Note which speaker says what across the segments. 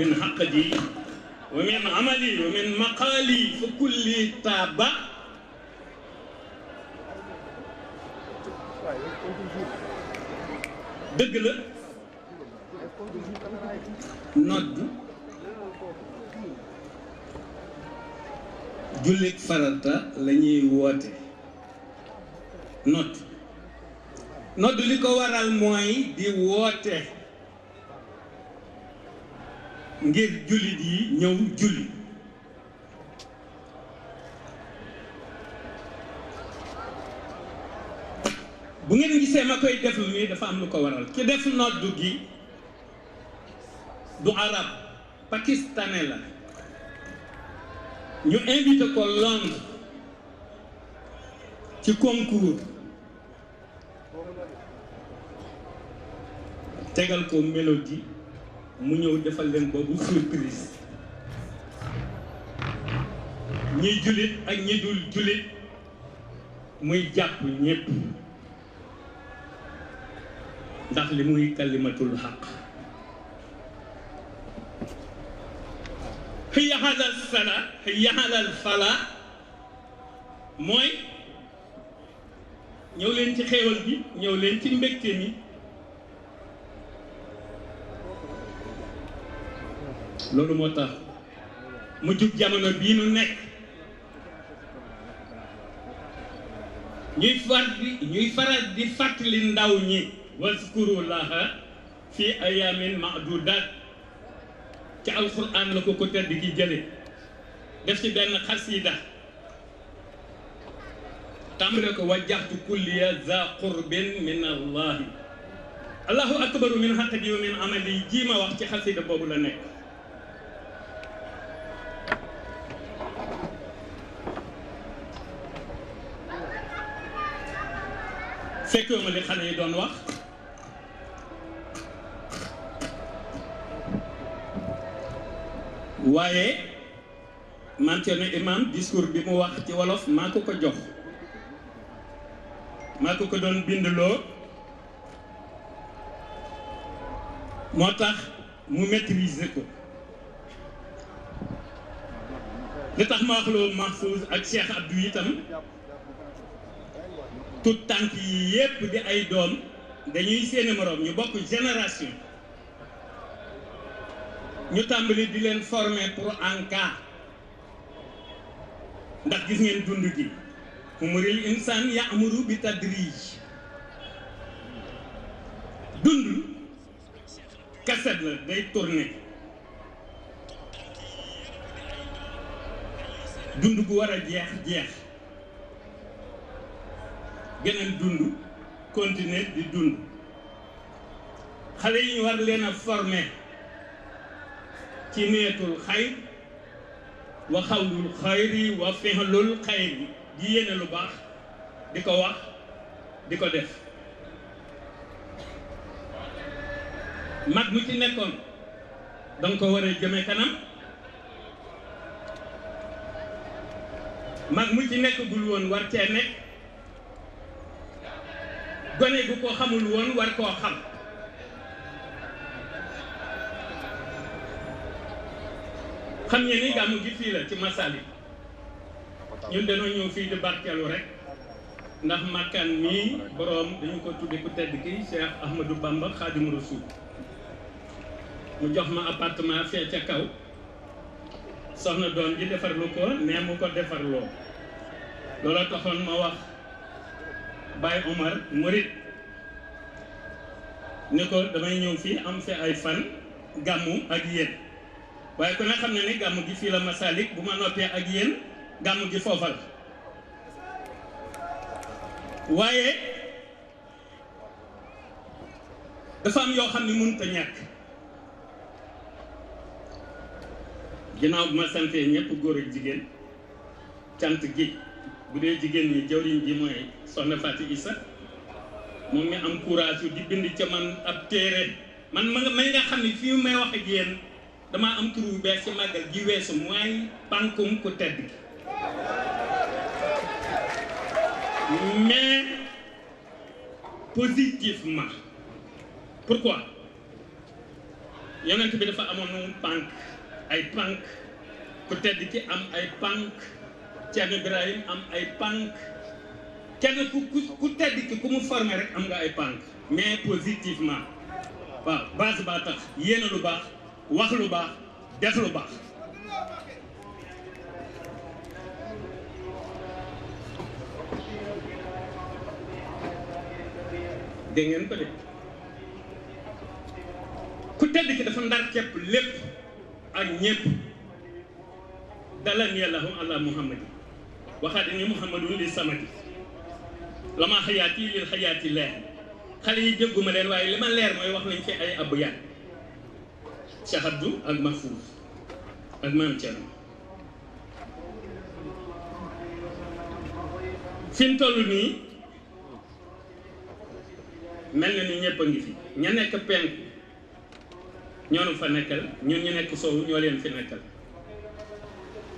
Speaker 1: min haqdi wa min amali wa min maqali fa kulli taaba dëgg la nodd jullit farata la ñuy woote nodd li ko waral mooy di woote ngir jullit yi ñëw julli bu ngeen gisee ma koy def nii dafa am lu ko waral ki def noddu gi du arab pakistanais la ñu invité ko Londres ci concours tegal ko mélodie mu ñëw defal leen boobu surprise ñi jullit ak ñi dul jullit muy jàpp ñépp ndax li muy kalimatul xaq hayya alal sala hayya alal fala mooy ñëw leen ci xéewal bi ñëw leen ci mbégte mi loolu moo tax mu jug jamono bii nu nekk ñuy faral di fàttali ndaw ñi waskuru laha fi ayamin maadudat ci alquran la ko tedd gi jële def ci benn xasida tàmbale ko wajjahtu kulliya za qurbin min allahi allahu akbaru min haqdi wa min amali ji ma wax ci xasida boobu la nekk fekkoo ma li xale yi doon wax waaye man Thierno Imam discours bi mu wax ci wolof maa ko jox maa ko doon bindloo moo tax mu maîtriser ko li tax ma wax loo Mahfouz ak Cheikh Abdou itam tout tànk yi yépp di ay doom dañuy seeni moroom ñu bokk génération ñu tàmbali di leen former pour en cas ndax gis ngeen dund gi umuril insaan ya'muru bi tadrij dund cassette la day tourner dund gu war a jeex geneen dund continuer di dund xale yi ñu war leen a former ci niyatul xayr wa xawlul xayri wa fi'lul xayri di yéene lu baax di ko wax di ko def mag mu ci nekkoon danga ko war a jëme kanam mag mu ci nekkagul woon war cee nekk gone bu ko xamul woon war koo xam xam ngeen ni gàmmu gi fii la ci Masalik ñun dañoo ñëw fii di barkeelu rek ndax makkaan mii boroom dañu ko tudde ku tedd ki Cheikh Ahmadou Bamba Khadim Rasoul mu jox ma appartement fee ca kaw soxna doom ji defarlu ko nee mu ko defarloo loola taxoon ma wax Baye Omar Murid ni ko damay ñëw fii am fi ay fan gàmmu ak yéen waaye ku ne xam ne ni gàmmu gi fii la Masalik bu ma noppee ak yéen gàmmu gi foofa la waaye dafa am yoo xam ne mënut a ñàkk ginnaaw bu ma santee ñëpp góor ak jigéen cant gi bu dee jigéen ñi jawriñ ji mooy soxna Fatou Issa moom mi am courage yu di bind ca man ab téere man may nga xam ne fii may wax ak yéen damaa am tur bu bees ci màggal gi weesu mooy pànkum ku tedd gi mais positivement pourquoi yonent bi dafa amoon pànk ay pànk ku tedd ki am ay pànk Ceerno Ibrahim am ay pànk kenn ku tedd ki ku mu formé rek am nga ay pànk mais positivement waaw base ba tax yéene lu baax wax lu baax def lu baax dégg ngeen ko de ku tedd ki dafa ndar képp lépp ak ñépp dalani Allahu ala muhammadi waxaat ni muhammadun li samati lama xayaati lil xayaati leer xale yi jégguma leen waaye li ma leer mooy wax nañ fi ay abu yaat Cheikh Abdou ak Mahfouz ak Maam Thierno fi mu toll nii mel na ni ñëpp a ngi fi ña nekk penk ñoo nu fa nekkal ñun ñu nekk soowu ñoo leen fi nekkal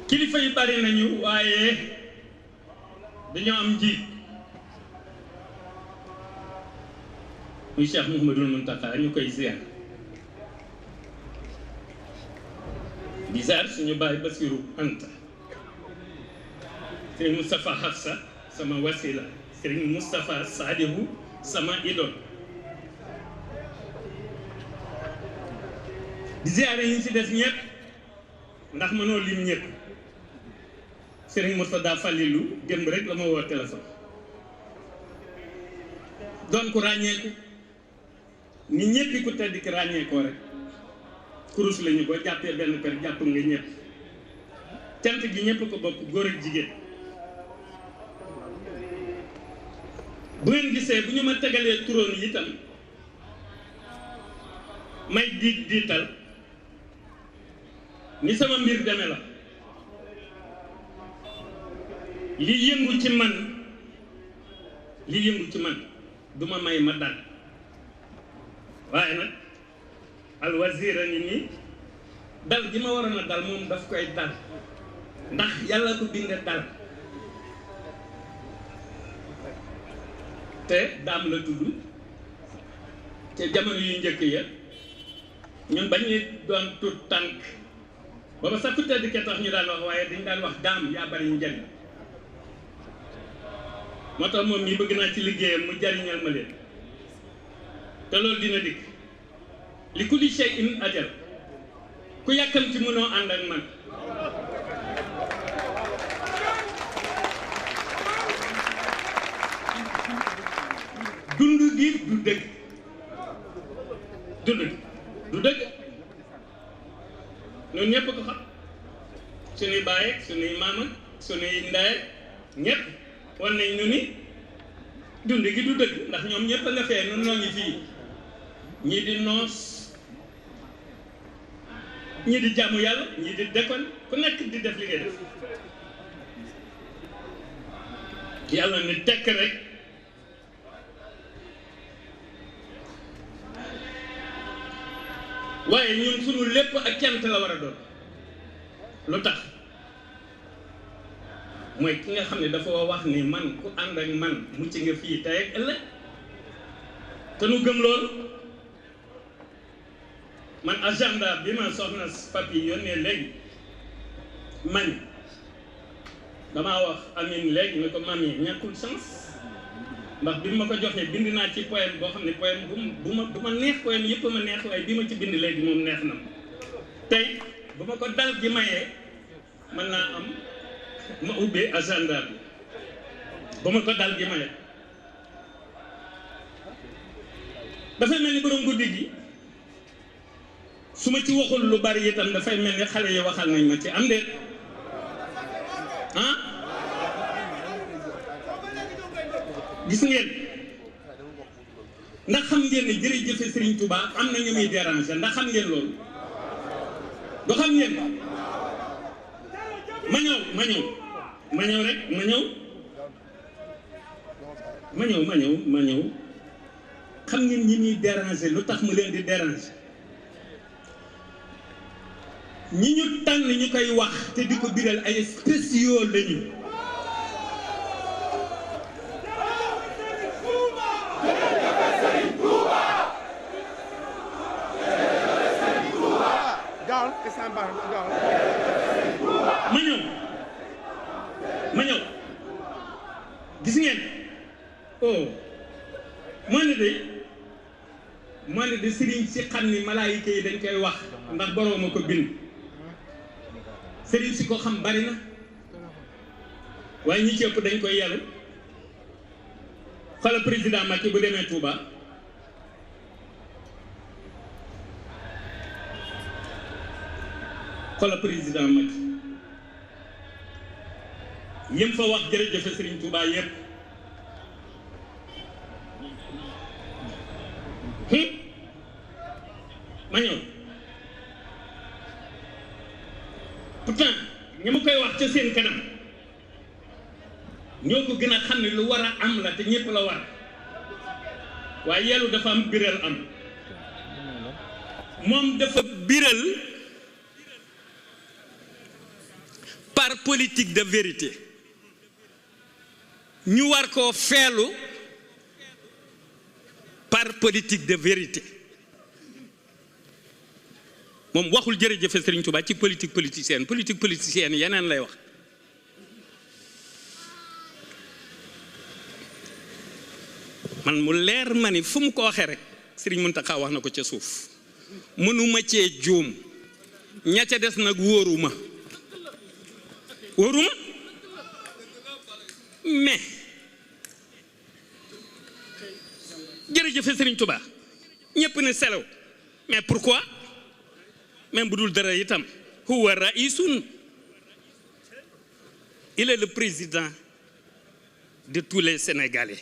Speaker 1: kilifa yi bari nañu waaye dañoo am njiit muy Cheikh Mouhamadoul Mountakha ñu koy ziar di ziar suñu baay Bassirou Anta Serigne Moustapha Hafsa sama wasila Serigne Moustapha Sadibou sama idole di ziare yi ci des ñëpp ndax mënoo lim ñëpp Serigne Mourtada Fallilou démb rek la ma woo téléphone doon ku ràññeeku ni ñëppi ku tedd ki ràññeekoo rek kurus lañu boo jàppee benn per jàpp nga ñëpp cant gi ñëpp ko bokk góor ak jigéen bu ngeen gisee bu ñu ma tegalee turoon yi itam may diital ni sama mbir deme la li yëngu ci man duma may ma dal waaye nag alwazira ni nii dal gi ma waroon a dal moom daf koy dal ndax yàlla ko binde dal te daam la tudd te jamono yu njëkk ya ñun bañ ñu doon tut tànk booba sax ku tedd ke tax ñu daan wax waaye dañ daan wax daam yaa bari njariñ moo tax moom mii bëgg naa ci liggéeyam mu jariñal ma leen te loolu dina dikk li kulli shay'in ajal ku yàkkam ci mënoo ànd ak man dund gi du dëgg du dëgg ñun ñëpp ko xam suñuy baay ak suñuy maam ak suñuy ndaay ñëpp wan nañ ñu ni dund gi du dëgg ndax ñoom ñëpp a nga fee nun noo ngi fii ñii di noos ñii di jaamu yàlla ñii di dekkoon ku nekk di def li ngay def yàlla ni tekk rek waaye ñun suñu lépp ak cant la war a doon lu tax mooy ki nga xam ne dafa wax ni man ku ànd ak man mucc nga fii tey ak ëllëg te nu gëm loolu man agenda bi ma soxna papi yónnee léegi man damaa wax Amine léegi ne ko mami ñàkkul chance ndax bi ma ko joxee bind naa ci poème boo xam ne poème bu ma neex poème yëpp ma neex waaye bi ma ci bind léegi moom neex na tey bu ma ko dal gi mayee mën naa am ma ubbee agenda bi bu ma ko dal gi mayee dafay mel ni borom guddi gi su ma ci waxul lu bari itam dafay mel ni xale yi waxal nañ ma ci am déet ah gis ngeen ndax xam ngeen ne jërëjëf Serigne Touba am na ñu muy déranger ndax xam ngeen loolu doo xam ngeen ma ñëw rek ma ñëw xam ngeen ñi muy déranger lu tax mu leen di déranger ñi ñu tànn ñu koy wax te di ko biral ay spéciaux lañu ma ñëw gis ngeen oh moo ne de sëriñ si xam ni malaayika yi dañ koy wax ndax boroom a ko bind sëriñ si ko xam bari na waaye ñi ci ëpp dañ koy yàllu xoolal président Macky bu demee Touba xoolal président Macky yëm fa wax jërëjëf Serigne Touba yëpp ma ñëw pourtant ñi ma koy wax ca seen kanam ñoo ko gën a xam ne lu war a am la te ñëpp la war waaye yellu dafa am biral am moom dafa biral par politique de vérité ñu war koo feelu par politique de vérité moom waxul jërëjëf Serigne Touba ci politique politicienne yeneen lay wax man mu leer ma ni fu mu ko waxee rek Serigne Mountakha wax na ko ca suuf mënuma cee juum ña ca des nag wóoruma mais jërëjëf Serigne Touba ñëpp ne selew mais pourquoi même bu dul dara itam huwa raïsun il est le président de tous les Sénégalais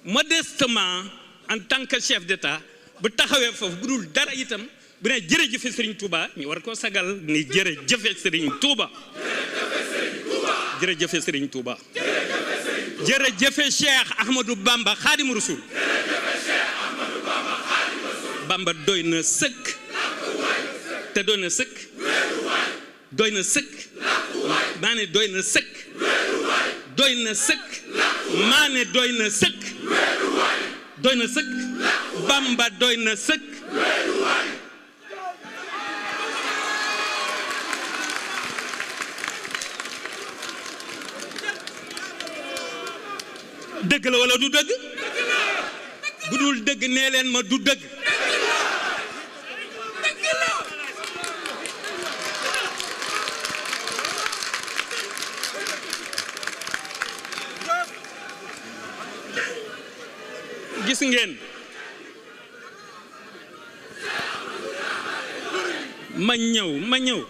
Speaker 1: modestement en tant que chef d'État bu taxawee foofu bu dul dara itam bu ne jërëjëf Serigne Touba ñu war koo sagal ni jërëjëf Serigne Touba jërëjëf Serigne Touba jërëjëf Cheikh Ahmadou Bamba Khadim Rasoul Bamba doy na sëkk te doy na sëkk doy na sëkk maa ne doy na sëkk doy na sëkk maa ne doy na sëkk doy na sëkk Bamba doy na sëkk dëgg la wala du dëgg bu dul dëgg nee leen ma du dëgg gis ngeen ma ñëw